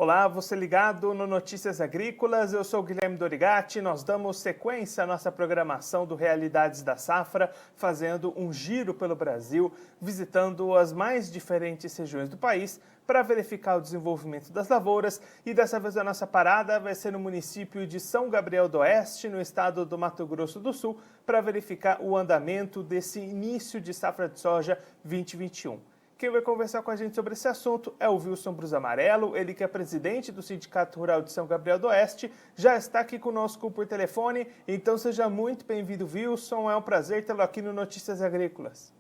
Olá, você ligado no Notícias Agrícolas, eu sou o Guilherme Dorigatti, nós damos sequência à nossa programação do Realidades da Safra, fazendo um giro pelo Brasil, visitando as mais diferentes regiões do país para verificar o desenvolvimento das lavouras, e dessa vez a nossa parada vai ser no município de São Gabriel do Oeste, no estado do Mato Grosso do Sul, para verificar o andamento desse início de safra de soja 2021. Quem vai conversar com a gente sobre esse assunto é o Wilson Brus Amarelo, ele que é presidente do Sindicato Rural de São Gabriel do Oeste, já está aqui conosco por telefone, então seja muito bem-vindo, Wilson, é um prazer tê-lo aqui no Notícias Agrícolas.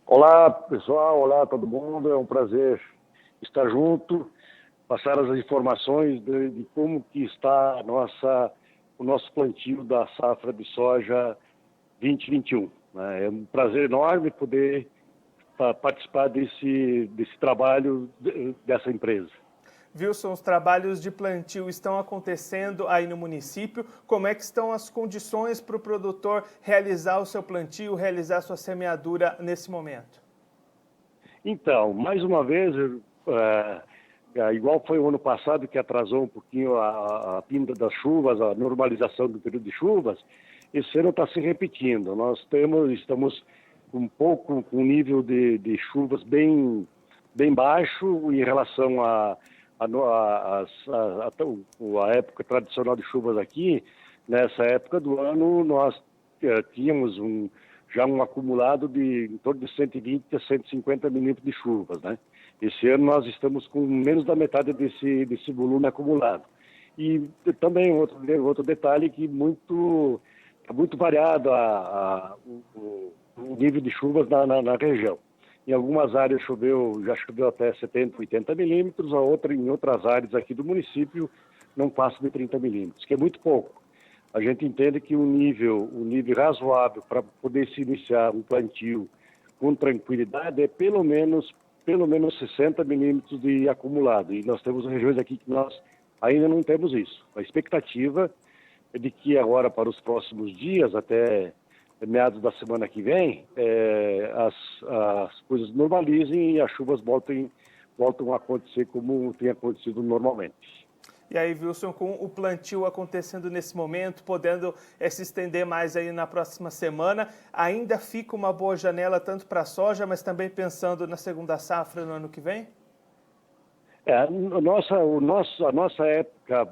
Olá, pessoal, olá todo mundo, é um prazer estar junto, passar as informações de como que está o nosso plantio da safra de soja 2021. É um prazer enorme poder participar desse trabalho dessa empresa. Wilson, os trabalhos de plantio estão acontecendo aí no município. Como é que estão as condições para o produtor realizar o seu plantio, realizar a sua semeadura nesse momento? Então, mais uma vez, igual foi o ano passado que atrasou um pouquinho a pinda das chuvas, a normalização do período de chuvas, esse ano está se repetindo. Nós estamos com um nível de chuvas bem baixo em relação à época tradicional de chuvas aqui. Nessa época do ano, nós tínhamos já um acumulado de em torno de 120 a 150 milímetros de chuvas, né? Esse ano nós estamos com menos da metade desse volume acumulado. E também outro detalhe que está muito variado o nível de chuvas na região. Em algumas áreas já choveu até 70, 80 milímetros, em outras áreas aqui do município não passa de 30 milímetros, que é muito pouco. A gente entende que um nível razoável para poder se iniciar um plantio com tranquilidade é pelo menos 60 milímetros de acumulado. E nós temos regiões aqui que nós ainda não temos isso. A expectativa é de que agora, para os próximos dias, até meados da semana que vem, as coisas normalizem e as chuvas voltam a acontecer como tem acontecido normalmente. E aí, Wilson, com o plantio acontecendo nesse momento, podendo se estender mais aí na próxima semana, ainda fica uma boa janela tanto para a soja, mas também pensando na segunda safra no ano que vem? A nossa época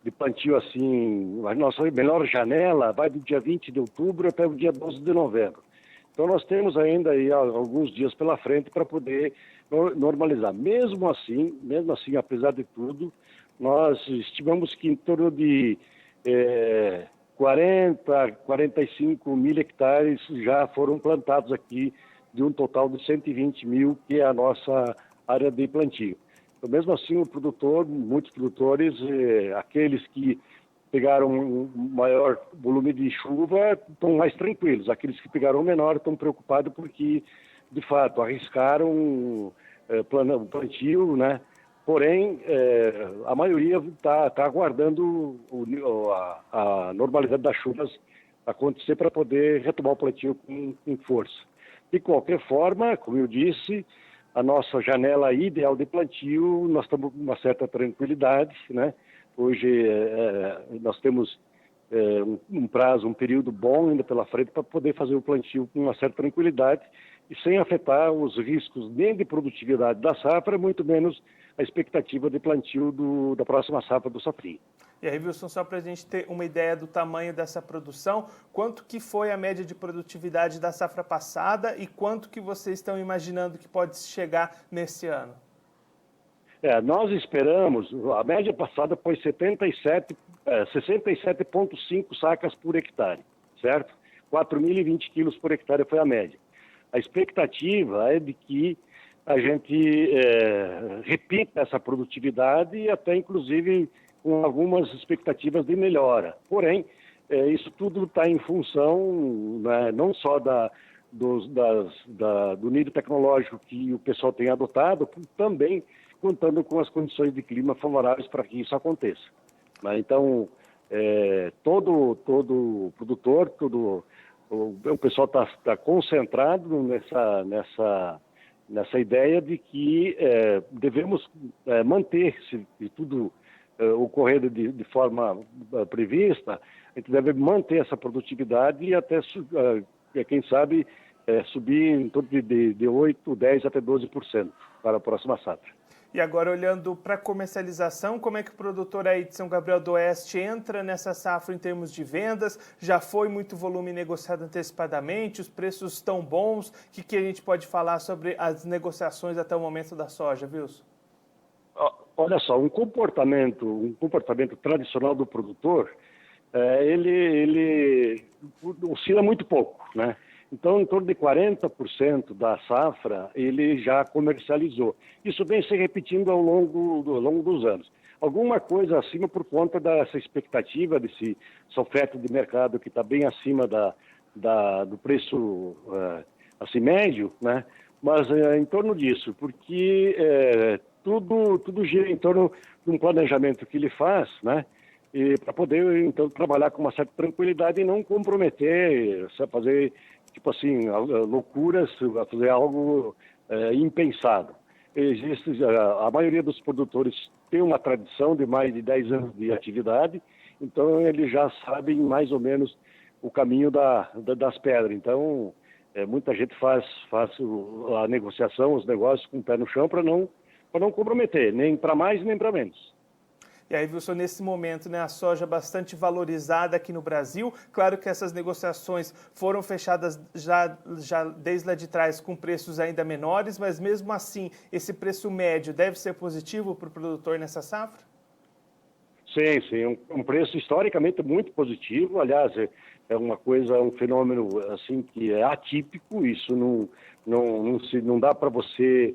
de plantio, assim, a nossa melhor janela vai do dia 20 de outubro até o dia 12 de novembro. Então nós temos ainda aí alguns dias pela frente para poder normalizar. Mesmo assim, apesar de tudo, nós estimamos que em torno de 40, 45 mil hectares já foram plantados aqui, de um total de 120 mil, que é a nossa área de plantio. Então, mesmo assim, muitos produtores, aqueles que pegaram um maior volume de chuva, estão mais tranquilos. Aqueles que pegaram menor estão preocupados porque, de fato, arriscaram o plantio, né? Porém, a maioria está aguardando a normalidade das chuvas acontecer para poder retomar o plantio com força. De qualquer forma, como eu disse, a nossa janela ideal de plantio, nós estamos com uma certa tranquilidade, né? Hoje nós temos um período bom ainda pela frente para poder fazer o plantio com uma certa tranquilidade e sem afetar os riscos nem de produtividade da safra, muito menos a expectativa de plantio da próxima safra do safrinha. E aí, Wilson, só para a gente ter uma ideia do tamanho dessa produção, quanto que foi a média de produtividade da safra passada e quanto que vocês estão imaginando que pode chegar nesse ano? Nós esperamos, a média passada foi 67,5 sacas por hectare, certo? 4.020 quilos por hectare foi a média. A expectativa é de que a gente repita essa produtividade e até, inclusive, com algumas expectativas de melhora. Porém, isso tudo está em função, né, não só do nível tecnológico que o pessoal tem adotado, também contando com as condições de clima favoráveis para que isso aconteça. Né? Então, todo produtor, o pessoal está concentrado nessa ideia de que devemos manter, se tudo ocorrer de forma prevista, a gente deve manter essa produtividade e até, quem sabe, subir em torno de 8, 10 até 12% para a próxima safra. E agora, olhando para a comercialização, como é que o produtor aí de São Gabriel do Oeste entra nessa safra em termos de vendas? Já foi muito volume negociado antecipadamente? Os preços estão bons? O que a gente pode falar sobre as negociações até o momento da soja, Wilson? Olha só, um comportamento tradicional do produtor, ele oscila muito pouco, né? Então, em torno de 40% da safra, ele já comercializou. Isso vem se repetindo ao longo dos anos. Alguma coisa acima por conta dessa expectativa, dessa oferta de mercado que está bem acima do preço assim, médio, né? Mas em torno disso, porque tudo gira em torno de um planejamento que ele faz, né? E para poder, então, trabalhar com uma certa tranquilidade e não comprometer, fazer, tipo assim, loucuras, fazer algo impensado. A maioria dos produtores tem uma tradição de mais de 10 anos de atividade, então eles já sabem mais ou menos o caminho das pedras. Então, muita gente faz a negociação, os negócios com o pé no chão para não comprometer, nem para mais nem para menos. E aí, Wilson, nesse momento, né, a soja bastante valorizada aqui no Brasil. Claro que essas negociações foram fechadas já desde lá de trás com preços ainda menores, mas mesmo assim, esse preço médio deve ser positivo para o produtor nessa safra? Sim, um preço historicamente muito positivo. Aliás, um fenômeno assim que é atípico. Isso não dá para você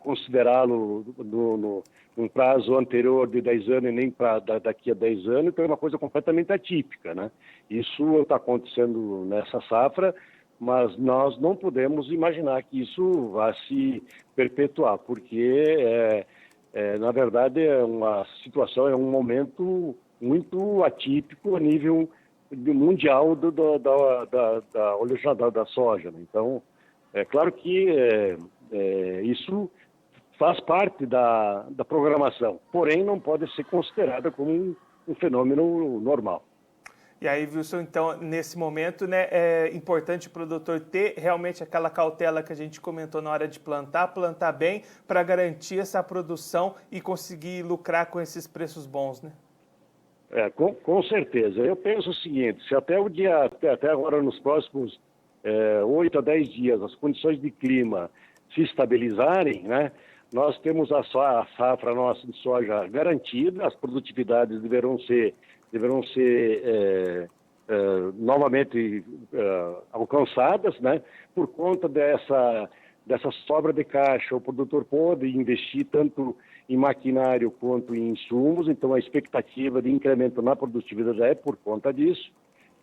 considerá-lo num prazo anterior de 10 anos e nem para daqui a 10 anos, então é uma coisa completamente atípica, né? Isso está acontecendo nessa safra, mas nós não podemos imaginar que isso vá se perpetuar, porque, na verdade, é um momento muito atípico a nível mundial da soja, né? Então, é claro que isso faz parte da programação, porém não pode ser considerada como um fenômeno normal. E aí, Wilson, então, nesse momento, né, é importante o produtor ter realmente aquela cautela que a gente comentou na hora de plantar bem para garantir essa produção e conseguir lucrar com esses preços bons, né? Com certeza. Eu penso o seguinte, se até agora, nos próximos 8 a 10 dias, as condições de clima se estabilizarem, né, nós temos a safra nossa de soja garantida, as produtividades deverão ser novamente alcançadas, né? Por conta dessa sobra de caixa, o produtor pode investir tanto em maquinário quanto em insumos, então a expectativa de incremento na produtividade é por conta disso.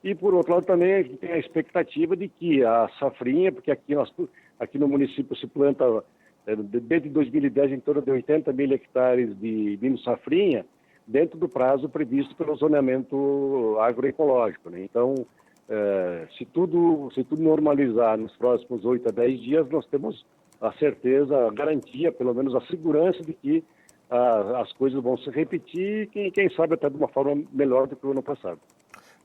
E, por outro lado, também a gente tem a expectativa de que a safrinha, porque aqui no município se planta, desde 2010, em torno de 80 mil hectares de milho safrinha, dentro do prazo previsto pelo zoneamento agroecológico, né? Então, se tudo normalizar nos próximos 8 a 10 dias, nós temos a certeza, a garantia, pelo menos a segurança de que as coisas vão se repetir e, quem sabe, até de uma forma melhor do que o ano passado.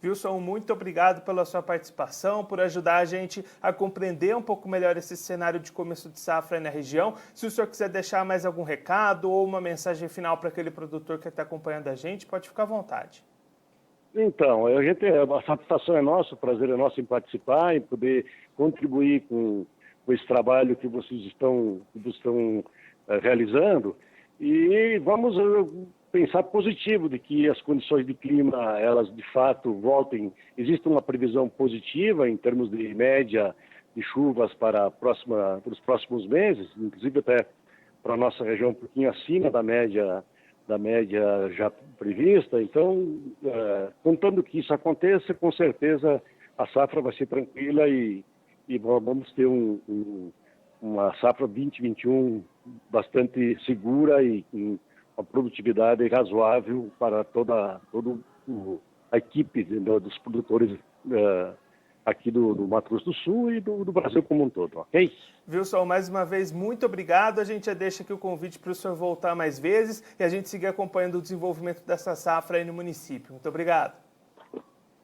Wilson, muito obrigado pela sua participação, por ajudar a gente a compreender um pouco melhor esse cenário de começo de safra na região. Se o senhor quiser deixar mais algum recado ou uma mensagem final para aquele produtor que está acompanhando a gente, pode ficar à vontade. Então, a satisfação é nossa, o prazer é nosso em participar, em poder contribuir com esse trabalho que vocês estão realizando, e vamos pensar positivo de que as condições de clima, elas de fato voltem. Existe uma previsão positiva em termos de média de chuvas para os próximos meses, inclusive até para a nossa região um pouquinho acima da média já prevista. Então, contando que isso aconteça, com certeza a safra vai ser tranquila e vamos ter uma safra 2021 bastante segura e com uma produtividade razoável para toda a equipe dos produtores aqui do Mato Grosso do Sul e do Brasil como um todo, ok? Wilson, mais uma vez, muito obrigado. A gente já deixa aqui o convite para o senhor voltar mais vezes e a gente seguir acompanhando o desenvolvimento dessa safra aí no município. Muito obrigado.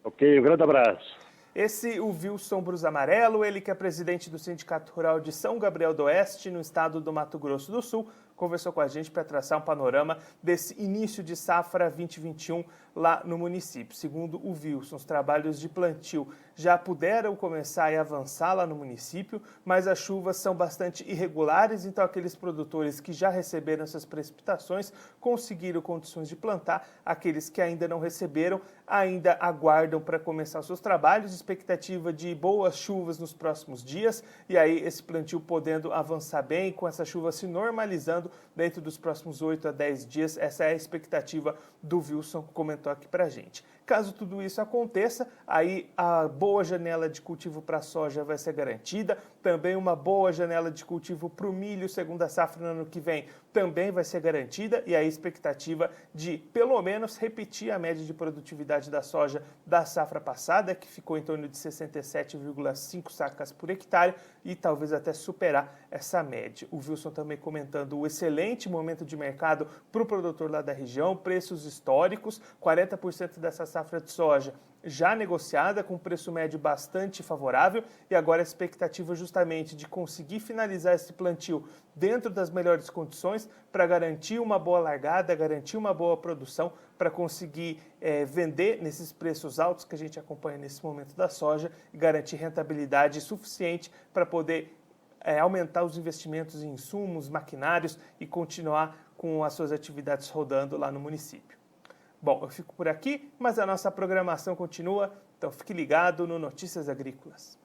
Ok, um grande abraço. Esse, o Wilson Brus Amarelo, ele que é presidente do Sindicato Rural de São Gabriel do Oeste, no estado do Mato Grosso do Sul, conversou com a gente para traçar um panorama desse início de safra 2021 lá no município. Segundo o Wilson, os trabalhos de plantio já puderam começar e avançar lá no município, mas as chuvas são bastante irregulares, então aqueles produtores que já receberam essas precipitações conseguiram condições de plantar, aqueles que ainda não receberam ainda aguardam para começar os seus trabalhos, expectativa de boas chuvas nos próximos dias, e aí esse plantio podendo avançar bem, com essa chuva se normalizando dentro dos próximos 8 a 10 dias. Essa é a expectativa do Wilson, que comentou aqui para a gente. Caso tudo isso aconteça, aí a boa janela de cultivo para a soja vai ser garantida, também uma boa janela de cultivo para o milho, segunda safra no ano que vem, também vai ser garantida, e a expectativa de, pelo menos, repetir a média de produtividade da soja da safra passada, que ficou em torno de 67,5 sacas por hectare, e talvez até superar essa média. O Wilson também comentando o excelente momento de mercado para o produtor lá da região, preços históricos, 40% dessa safra de soja já negociada com preço médio bastante favorável, e agora a expectativa justamente de conseguir finalizar esse plantio dentro das melhores condições para garantir uma boa largada, garantir uma boa produção, para conseguir vender nesses preços altos que a gente acompanha nesse momento da soja e garantir rentabilidade suficiente para poder aumentar os investimentos em insumos, maquinários e continuar com as suas atividades rodando lá no município. Bom, eu fico por aqui, mas a nossa programação continua, então fique ligado no Notícias Agrícolas.